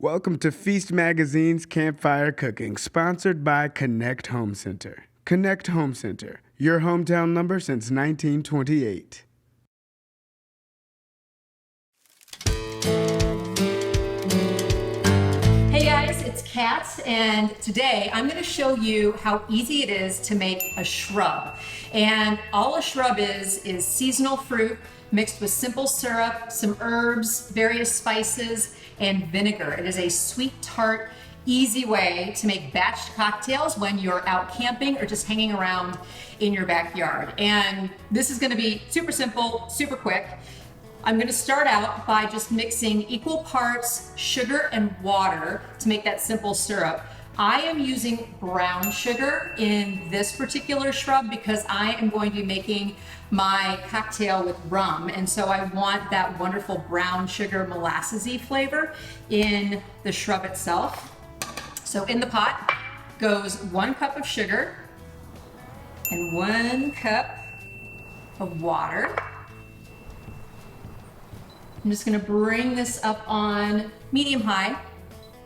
Welcome to Feast Magazine's Campfire Cooking, sponsored by Knecht Home Center. Knecht Home Center, your hometown lumber since 1928. Hey guys, it's Cat, and today I'm going to show you how easy it is to make a shrub. And all a shrub is seasonal fruit mixed with simple syrup, some herbs, various spices, and vinegar. It is a sweet, tart, easy way to make batched cocktails when you're out camping or just hanging around in your backyard. And this is going to be super simple, super quick. I'm going to start out by just mixing equal parts sugar and water to make that simple syrup. I am using brown sugar in this particular shrub because I am going to be making my cocktail with rum, and so I want that wonderful brown sugar molassesy flavor in the shrub itself. So in the pot goes 1 cup of sugar and 1 cup of water. I'm just going to bring this up on medium-high.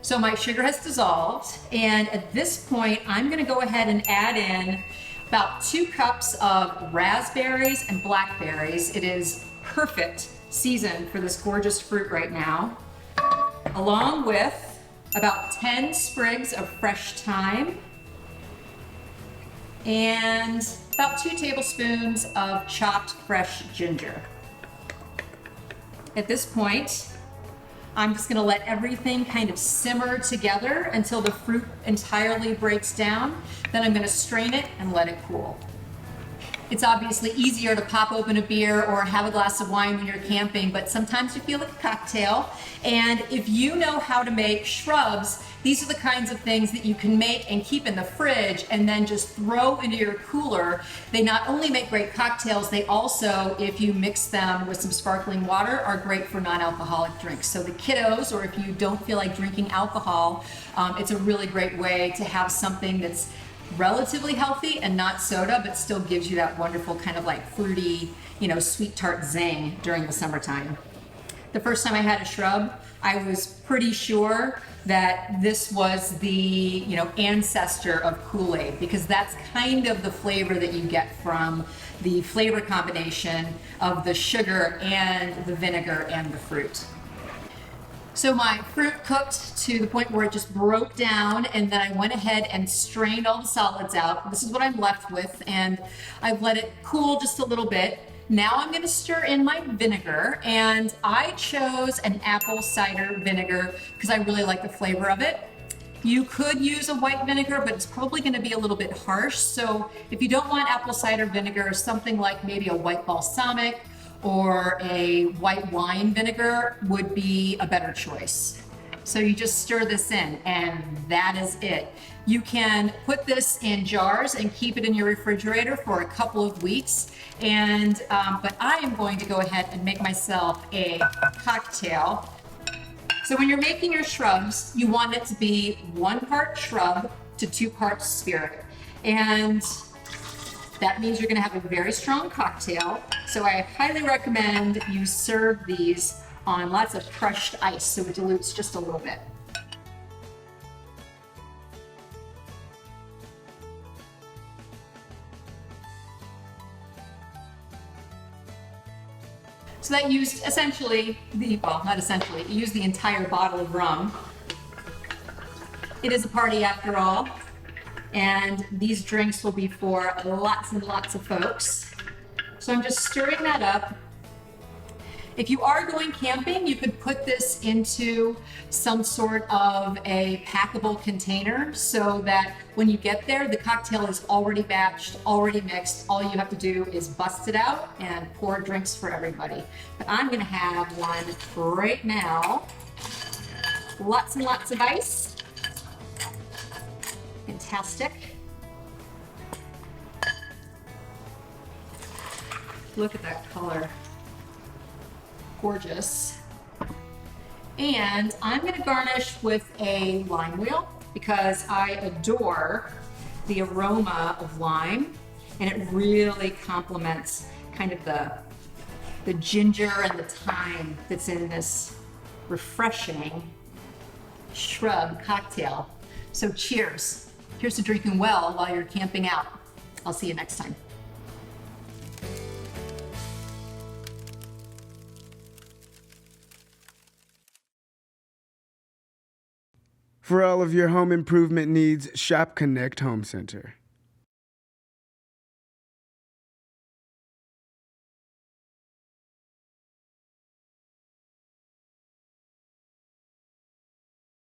So my sugar has dissolved, and at this point I'm going to go ahead and add in about 2 cups of raspberries and blackberries. It is perfect season for this gorgeous fruit right now, along with about 10 sprigs of fresh thyme and about 2 tablespoons of chopped fresh ginger. At this point, I'm just going to let everything kind of simmer together until the fruit entirely breaks down. Then I'm going to strain it and let it cool. It's obviously easier to pop open a beer or have a glass of wine when you're camping, but sometimes you feel like a cocktail. And if you know how to make shrubs, these are the kinds of things that you can make and keep in the fridge and then just throw into your cooler. They not only make great cocktails, they also, if you mix them with some sparkling water, are great for non-alcoholic drinks. So the kiddos, or if you don't feel like drinking alcohol, it's a really great way to have something that's relatively healthy and not soda, but still gives you that wonderful kind of like fruity, sweet tart zing during the summertime. The first time I had a shrub, I was pretty sure that this was the, ancestor of Kool-Aid, because that's kind of the flavor that you get from the flavor combination of the sugar and the vinegar and the fruit. So my fruit cooked to the point where it just broke down, and then I went ahead and strained all the solids out. This is what I'm left with, and I've let it cool just a little bit. Now I'm going to stir in my vinegar, and I chose an apple cider vinegar because I really like the flavor of it. You could use a white vinegar, but it's probably going to be a little bit harsh. So if you don't want apple cider vinegar, something like maybe a white balsamic or a white wine vinegar would be a better choice. So you just stir this in, and that is it. You can put this in jars and keep it in your refrigerator for a couple of weeks. And but I am going to go ahead and make myself a cocktail. So when you're making your shrubs, you want it to be 1 part shrub to 2 parts spirit. And that means you're going to have a very strong cocktail. So I highly recommend you serve these on lots of crushed ice so it dilutes just a little bit. So that used essentially not essentially, it used the entire bottle of rum. It is a party after all, and these drinks will be for lots and lots of folks. So I'm just stirring that up. If you are going camping, you could put this into some sort of a packable container so that when you get there, the cocktail is already batched, already mixed. All you have to do is bust it out and pour drinks for everybody. But I'm gonna have one right now. Lots and lots of ice. Fantastic. Look at that color. Gorgeous. And I'm going to garnish with a lime wheel because I adore the aroma of lime, and it really complements kind of the ginger and the thyme that's in this refreshing shrub cocktail. So cheers. Here's to drinking well while you're camping out. I'll see you next time. For all of your home improvement needs, shop Knecht Home Center.